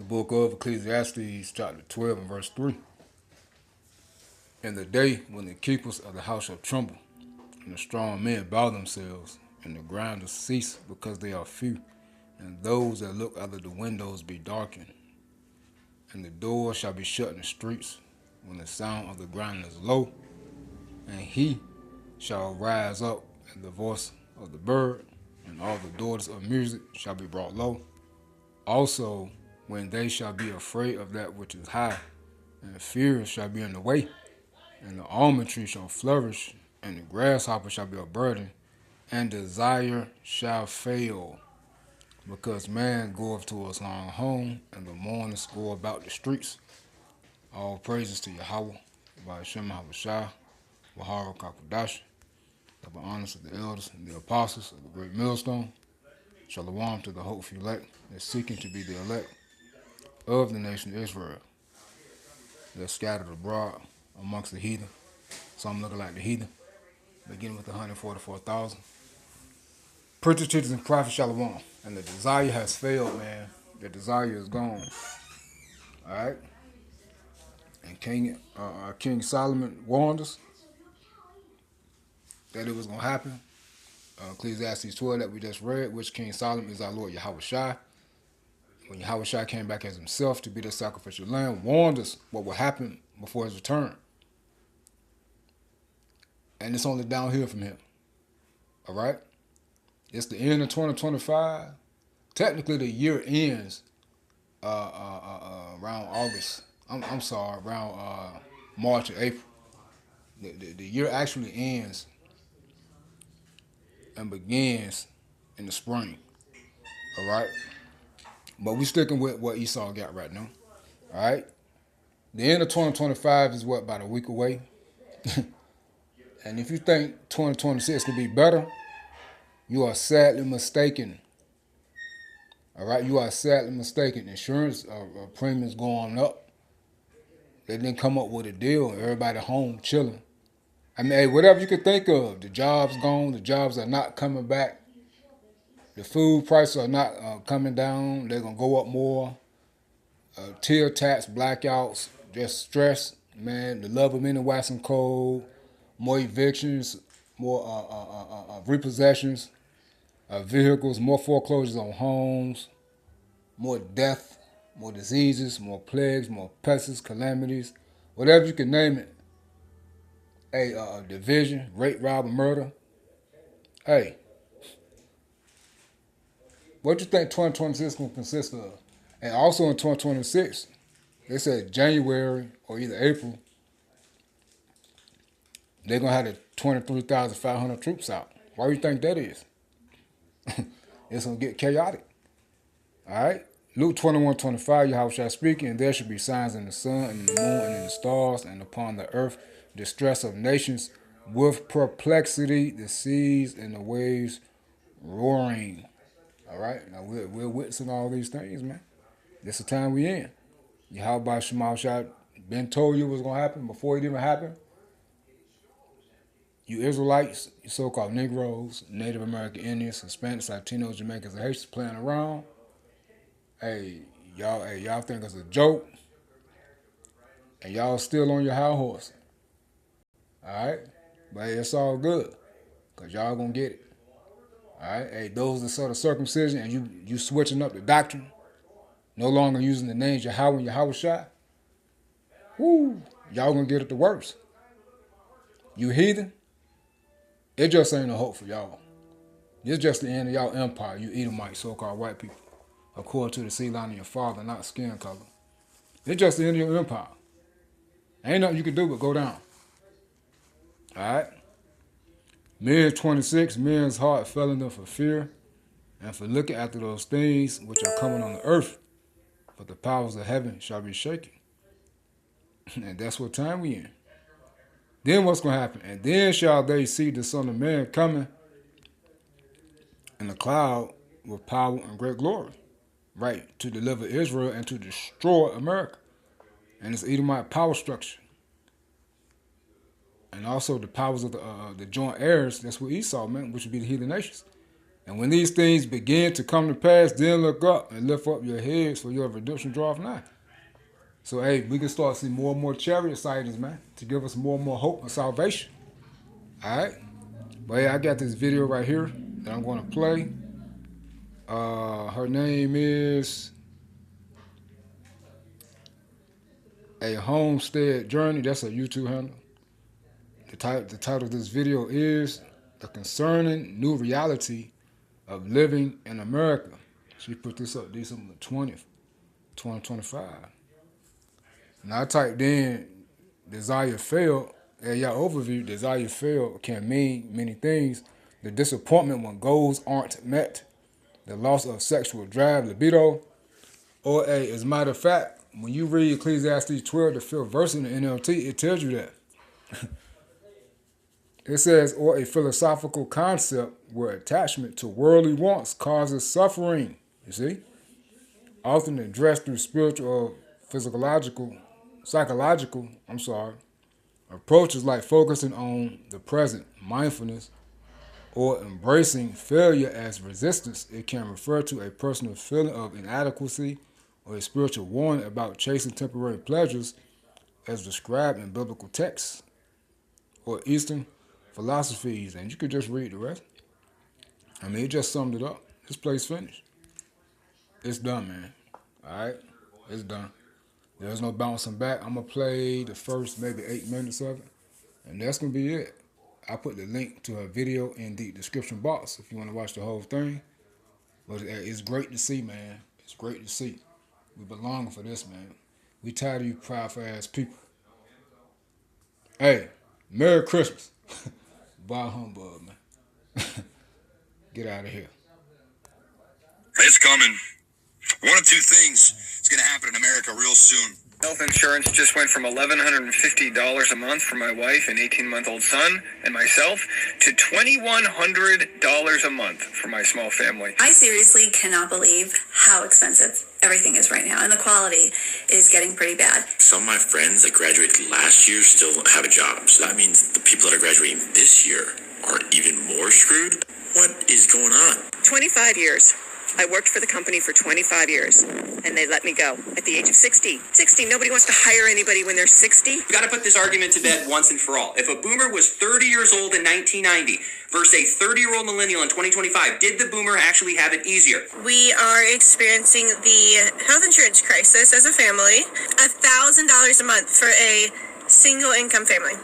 Book of Ecclesiastes, chapter 12 and verse 3. In the day when the keepers of the house shall tremble, and the strong men bow themselves, and the grinders cease because they are few, and those that look out of the windows be darkened, and the doors shall be shut in the streets, when the sound of the grinding is low, and he shall rise up at the voice of the bird, and all the daughters of music shall be brought low. Also, when they shall be afraid of that which is high, and fear shall be in the way, and the almond tree shall flourish, and the grasshopper shall be a burden, and desire shall fail, because man goeth to his own home, and the mourners go about the streets. All praises to Yahweh, by Hashem Habashah, Wahara Kakodash, double honors to the elders and the apostles of the great millstone. Shalom to the hopeful elect that's seeking to be the elect of the nation of Israel. They're scattered abroad amongst the heathen. Some looking like the heathen, beginning with 144,000. Preachers, teachers, and prophets, shalom. And the desire has failed, man. The desire is gone. All right? And King Solomon warned us that it was going to happen. Ecclesiastes 12 that we just read, which King Solomon is our Lord Yahweh Shai. When Yahweh Shai came back as himself to be the sacrificial lamb, warned us what would happen before his return. And it's only downhill from here. All right? It's the end of 2025. Technically, the year ends around August. I'm sorry, around March or April. The year actually ends and begins in the spring. All right? But we sticking with what Esau got right now. All right? The end of 2025 is what, about a week away? And if you think 2026 could be better, you are sadly mistaken. All right? You are sadly mistaken. Insurance premiums going up. They didn't come up with a deal. Everybody home chilling. I mean, hey, whatever you could think of. The jobs gone. The jobs are not coming back. The food prices are not coming down. They're going to go up more. Tear tax, blackouts, just stress, man. The love of men and waxing cold. More evictions, more repossessions of vehicles, more foreclosures on homes, more death, more diseases, more plagues, more pests, calamities, whatever you can name it. Hey, division, rape, robbery, murder. Hey, what you think 2026 going to consist of? And also in 2026, they said January or either April, they're going to have the 23,500 troops out. Why do you think that is? It's going to get chaotic. All right? Luke 21:25, Yahweh shall speak, and there shall be signs in the sun, and in the moon, and in the stars, and upon the earth, distress of nations, with perplexity, the seas and the waves roaring. All right? Now, we're witnessing all these things, man. This is the time we in. Yahweh Shema Shah been told you what's going to happen before it even happened. You Israelites, you so-called Negroes, Native American Indians, Hispanics, Latinos, Jamaicans, and Haitians playing around. Hey, y'all think it's a joke, and y'all still on your high horse. All right? But hey, it's all good, because y'all going to get it. All right? Hey, those that sort of circumcision, and you switching up the doctrine, no longer using the names Yahweh and Yahweh Shai, woo, y'all going to get it the worst. You heathen, it just ain't no hope for y'all. It's just the end of y'all empire, you Edomite, so-called white people, according to the seed line of your father, not skin color. It's just the end of your empire. Ain't nothing you can do but go down. All right? Men 26, men's heart fell in them for fear and for looking after those things which are coming on the earth, but the powers of heaven shall be shaken. And that's what time we in. Then what's going to happen? And then shall they see the Son of Man coming in the cloud with power and great glory, right, to deliver Israel and to destroy America and its Edomite power structure. And also the powers of the joint heirs, that's what Esau meant, which would be the heathen nations. And when these things begin to come to pass, then look up and lift up your heads, for your redemption draweth nigh. So, hey, we can start seeing more and more chariot sightings, man, to give us more and more hope and salvation. All right? But yeah, I got this video right here that I'm going to play. Her name is A Homestead Journey. That's a YouTube handle. The title of this video is The Concerning New Reality of Living in America. She put this up December 20th, 2025. And I typed in desire failed. And y'all overview, desire failed can mean many things. The disappointment when goals aren't met, the loss of sexual drive, libido, or as a matter of fact, when you read Ecclesiastes 12, the 5th verse in the NLT, it tells you that. It says, or a philosophical concept where attachment to worldly wants causes suffering. You see? Often addressed through spiritual or psychological approaches like focusing on the present, mindfulness, or embracing failure as resistance. It can refer to a personal feeling of inadequacy or a spiritual warning about chasing temporary pleasures as described in biblical texts or Eastern philosophies. And you could just read the rest. I mean, it just summed it up. This play's finished. It's done, man. All right? It's done. There's no bouncing back. I'm going to play the first maybe 8 minutes of it. And that's going to be it. I put the link to her video in the description box if you want to watch the whole thing. But it's great to see, man. It's great to see. We belong for this, man. We tired of you proud-ass people. Hey, Merry Christmas. Bye, humbug, man. Get out of here. It's coming. One of two things is going to happen in America real soon. Health insurance just went from $1,150 a month for my wife and 18-month-old son and myself to $2,100 a month for my small family. I seriously cannot believe how expensive everything is right now, and the quality is getting pretty bad. Some of my friends that graduated last year still have a job, so that means the people that are graduating this year are even more screwed. What is going on? 25 years. I worked for the company for 25 years, and they let me go at the age of 60. 60, nobody wants to hire anybody when they're 60. We've got to put this argument to bed once and for all. If a boomer was 30 years old in 1990 versus a 30-year-old millennial in 2025, did the boomer actually have it easier? We are experiencing the health insurance crisis as a family. $1,000 a month for a single income family.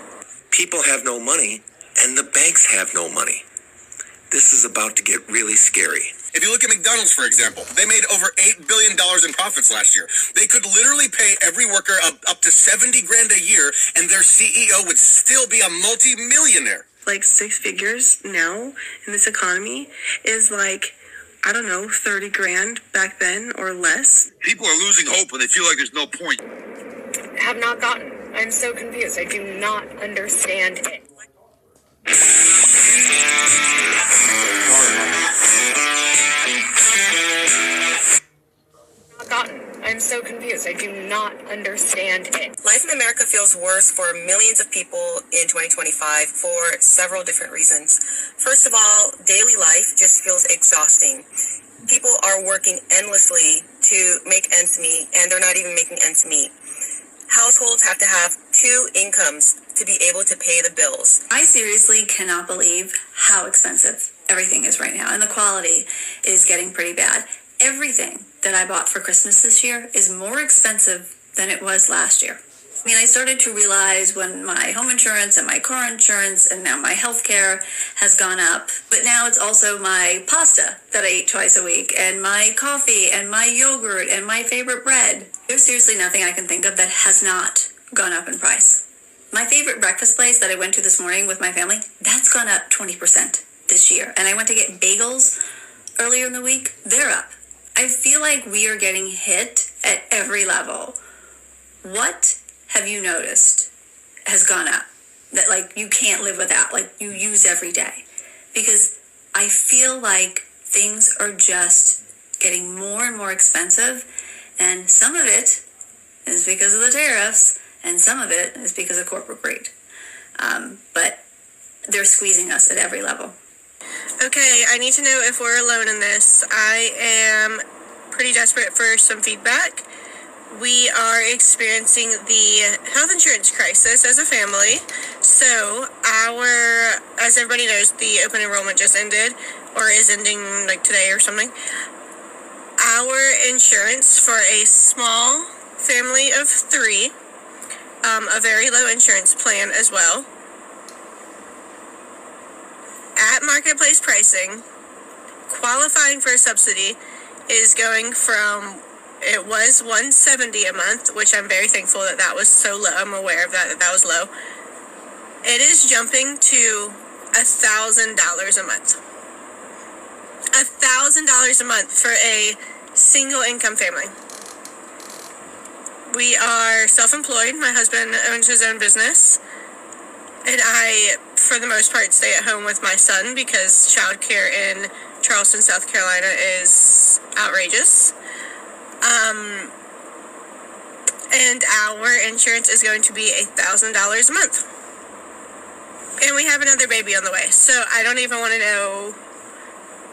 People have no money, and the banks have no money. This is about to get really scary. If you look at McDonald's, for example, they made over $8 billion in profits last year. They could literally pay every worker up to $70,000 a year, and their CEO would still be a multi-millionaire. Like 6 figures now in this economy is like, I don't know, 30 grand back then or less. People are losing hope when they feel like there's no point. Have not gotten. I'm so confused. I do not understand it. I'm so confused. I do not understand it. Life in America feels worse for millions of people in 2025 for several different reasons. First of all, daily life just feels exhausting. People are working endlessly to make ends meet, and they're not even making ends meet. Households have to have 2 incomes to be able to pay the bills. I seriously cannot believe how expensive everything is right now, and the quality is getting pretty bad. Everything that I bought for Christmas this year is more expensive than it was last year. I mean, I started to realize when my home insurance and my car insurance and now my health care has gone up, but now it's also my pasta that I eat twice a week and my coffee and my yogurt and my favorite bread. There's seriously nothing I can think of that has not gone up in price. My favorite breakfast place that I went to this morning with my family, that's gone up 20% this year. And I went to get bagels earlier in the week, they're up. I feel like we are getting hit at every level. What have you noticed has gone up that like you can't live without, like you use every day? Because I feel like things are just getting more and more expensive, and some of it is because of the tariffs and some of it is because of corporate greed. But they're squeezing us at every level. Okay, I need to know if we're alone in this. I am pretty desperate for some feedback. We are experiencing the health insurance crisis as a family. So as everybody knows, the open enrollment just ended, or is ending like today or something. Our insurance for a small family of 3, a very low insurance plan as well, at marketplace pricing, qualifying for a subsidy is going from, it was $170 a month, which I'm very thankful that was so low. I'm aware of that was low. It is jumping to $1,000 a month. $1,000 a month for a single income family. We are self-employed. My husband owns his own business. And I, for the most part, stay at home with my son because childcare in Charleston, South Carolina is outrageous. And our insurance is going to be $1,000 a month. And we have another baby on the way, so I don't even want to know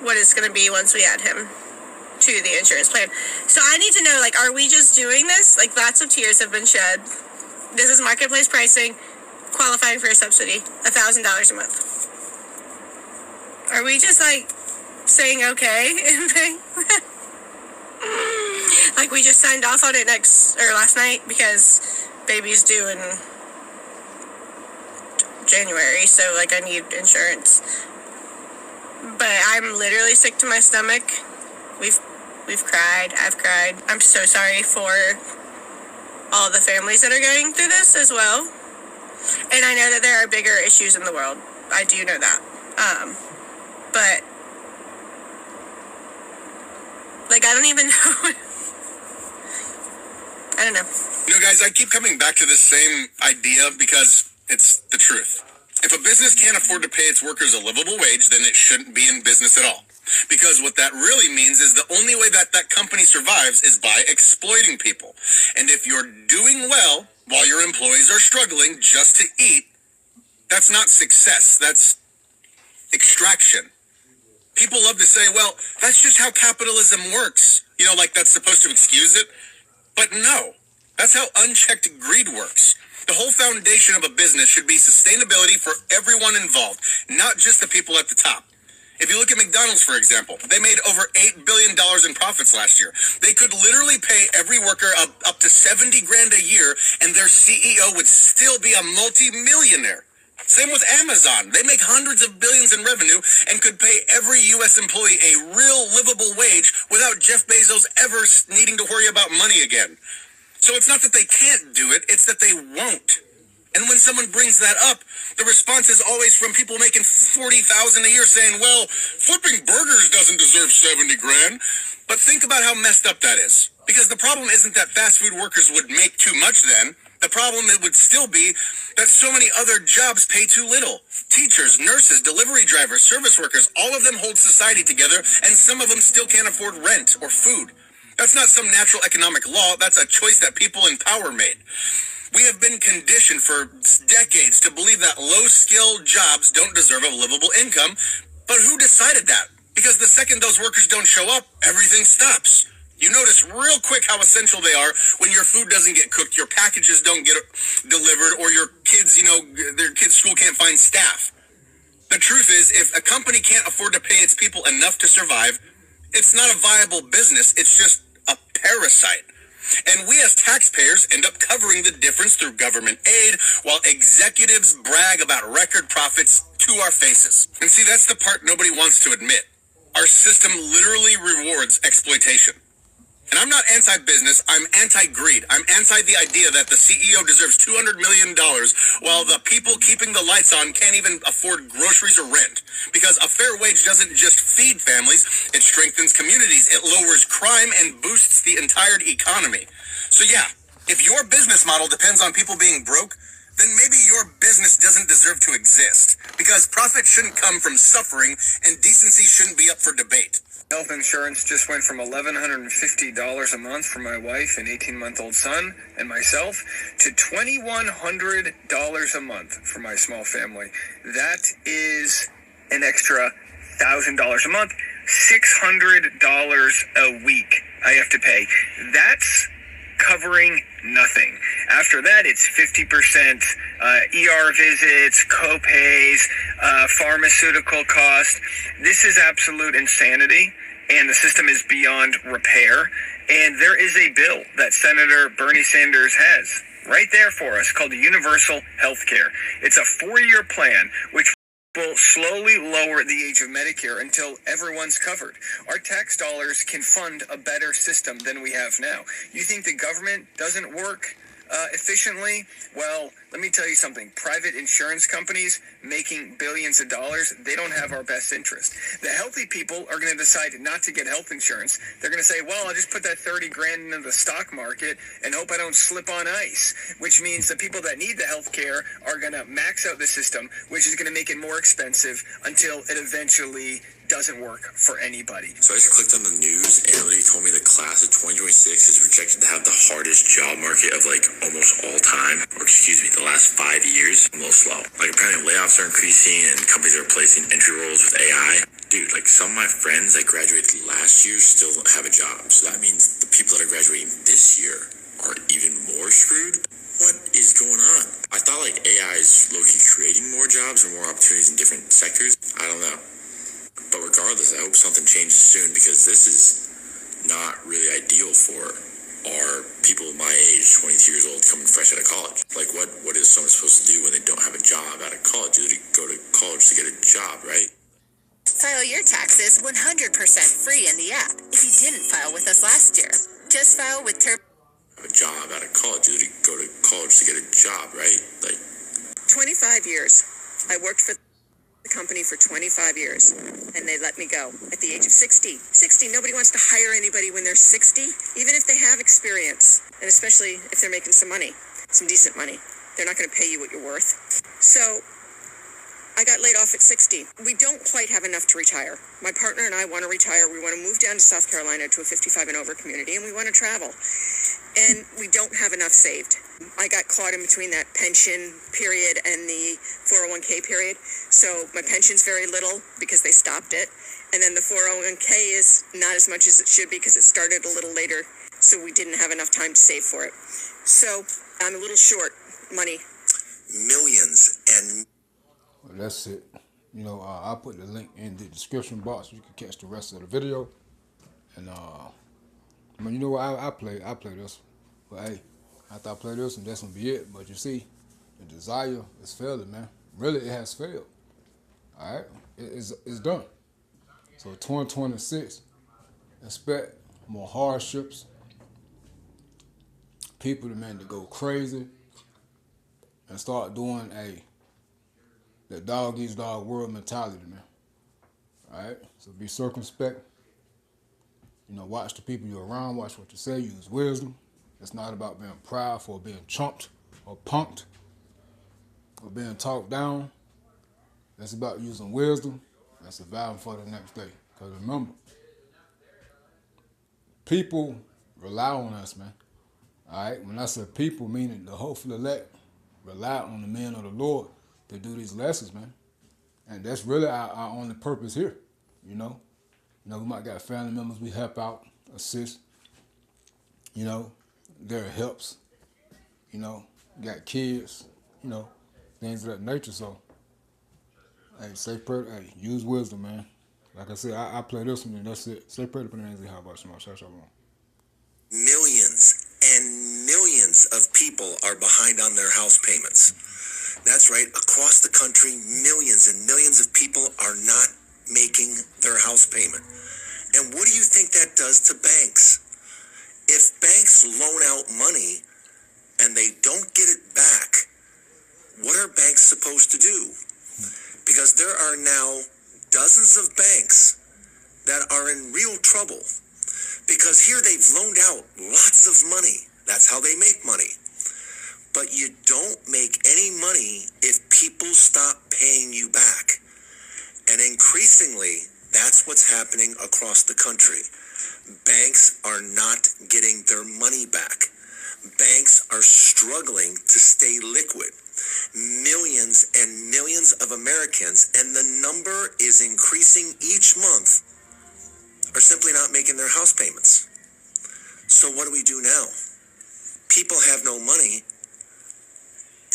what it's going to be once we add him to the insurance plan. So I need to know, like, are we just doing this? Like, lots of tears have been shed. This is marketplace pricing, qualifying for a subsidy, $1,000 a month. Are we just, like, saying okay and thing? Like, we just signed off on it last night because baby's due in January, so, like, I need insurance. But I'm literally sick to my stomach. We've cried. I've cried. I'm so sorry for all the families that are going through this as well. And I know that there are bigger issues in the world. I do know that. But, like, I don't even know. I don't know. You know, guys, I keep coming back to this same idea because it's the truth. If a business can't afford to pay its workers a livable wage, then it shouldn't be in business at all. Because what that really means is the only way that company survives is by exploiting people. And if you're doing well while your employees are struggling just to eat, that's not success. That's extraction. People love to say, well, that's just how capitalism works. You know, like that's supposed to excuse it. But no, that's how unchecked greed works. The whole foundation of a business should be sustainability for everyone involved, not just the people at the top. If you look at McDonald's, for example, they made over $8 billion in profits last year. They could literally pay every worker up to $70 grand a year, and their CEO would still be a multi-millionaire. Same with Amazon. They make hundreds of billions in revenue and could pay every U.S. employee a real livable wage without Jeff Bezos ever needing to worry about money again. So it's not that they can't do it, it's that they won't. And when someone brings that up, the response is always from people making $40,000 a year saying, well, flipping burgers doesn't deserve 70 grand. But think about how messed up that is. Because the problem isn't that fast food workers would make too much then. The problem it would still be that so many other jobs pay too little. Teachers, nurses, delivery drivers, service workers, all of them hold society together, and some of them still can't afford rent or food. That's not some natural economic law. That's a choice that people in power made. We have been conditioned for decades to believe that low-skilled jobs don't deserve a livable income. But who decided that? Because the second those workers don't show up, everything stops. You notice real quick how essential they are when your food doesn't get cooked, your packages don't get delivered, or your kids, their kids' school can't find staff. The truth is, if a company can't afford to pay its people enough to survive, it's not a viable business, it's just a parasite. And we as taxpayers end up covering the difference through government aid while executives brag about record profits to our faces. And see, that's the part nobody wants to admit. Our system literally rewards exploitation. And I'm not anti-business, I'm anti-greed. I'm anti the idea that the CEO deserves $200 million while the people keeping the lights on can't even afford groceries or rent. Because a fair wage doesn't just feed families, it strengthens communities, it lowers crime, and boosts the entire economy. So yeah, if your business model depends on people being broke, then maybe your business doesn't deserve to exist. Because profit shouldn't come from suffering, and decency shouldn't be up for debate. Health insurance just went from $1,150 a month for my wife and 18-month-old son and myself to $2,100 a month for my small family. That is an extra $1,000 a month, $600 a week I have to pay. That's covering nothing. After that, it's 50% ER visits, co-pays, pharmaceutical cost. This is absolute insanity, and the system is beyond repair. And there is a bill that Senator Bernie Sanders has right there for us called Universal Health Care. It's a 4-year plan which will slowly lower the age of Medicare until everyone's covered. Our tax dollars can fund a better system than we have now. You think the government doesn't work efficiently? Well, let me tell you something. Private insurance companies making billions of dollars, they don't have our best interest. The healthy people are going to decide not to get health insurance. They're going to say, well, I'll just put that 30 grand into the stock market and hope I don't slip on ice, which means the people that need the health care are going to max out the system, which is going to make it more expensive until it eventually doesn't work for anybody. So I just clicked on the news and it literally told me the class of 2026 is projected to have the hardest job market of like almost all time, or excuse me, the last 5 years. A little slow. Like apparently layoffs are increasing and companies are replacing entry roles with AI. Dude, like some of my friends that graduated last year still have a job. So that means the people that are graduating this year are even more screwed. What is going on? I thought like AI is low-key creating more jobs or more opportunities in different sectors. I don't know. But regardless, I hope something changes soon because this is not really ideal for our people my age, 22 years old, coming fresh out of college. Like, what is someone supposed to do when they don't have a job out of college? Do they go to college to get a job, right? File your taxes 100% free in the app if you didn't file with us last year. Just file with Have a job out of college. Do they go to college to get a job, right? Like 25 years. I worked for the company for 25 years, and they let me go at the age of 60. Nobody wants to hire anybody when they're 60, even if they have experience, and especially if they're making some money, some decent money. They're not going to pay you what you're worth. So I got laid off at 60. We don't quite have enough to retire. My partner and I want to retire. We want to move down to South Carolina to a 55 and over community, and we want to travel. And we don't have enough saved. I got caught in between that pension period and the 401k period. So my pension's very little because they stopped it. And then the 401k is not as much as it should be because it started a little later. So we didn't have enough time to save for it. So I'm a little short money. Millions and Well, that's it. You know, I'll put the link in the description box. You can catch the rest of the video. And I mean, you know what? I play this. But hey, after I play this, and that's gonna be it. But you see, the desire is failing, man. Really, it has failed. All right, it's done. So 2026, expect more hardships. People, man, to go crazy and start doing the dog eats dog world mentality, man. All right, so be circumspect. You know, watch the people you're around. Watch what you say. Use wisdom. It's not about being proud or being chumped or punked or being talked down. It's about using wisdom and surviving for the next day. Because remember, people rely on us, man. All right? When I say people, meaning the hopeful elect rely on the men of the Lord to do these lessons, man. And that's really our only purpose here, you know. You know, we might got family members we help out, assist. You know, there helps. You know, got kids, you know, things of that nature. So, hey, say prayer. Hey, use wisdom, man. Like I said, I play this one and that's it. Say prayer to put in how about Shalom. millions and millions of people are behind on their house payments. That's right. Across the country, millions and millions of people are not making their house payment. And what do you think that does to banks? If banks loan out money and they don't get it back, what are banks supposed to do? Because there are now dozens of banks that are in real trouble because here they've loaned out lots of money. That's how they make money. But you don't make any money if people stop paying you back. And increasingly, that's what's happening across the country. Banks are not getting their money back. Banks are struggling to stay liquid. millions and millions of Americans, and the number is increasing each month, are simply not making their house payments. So what do we do now? People have no money,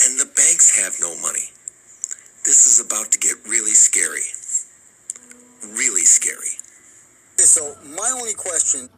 and the banks have no money. This is about to get really scary. Really scary. So my only question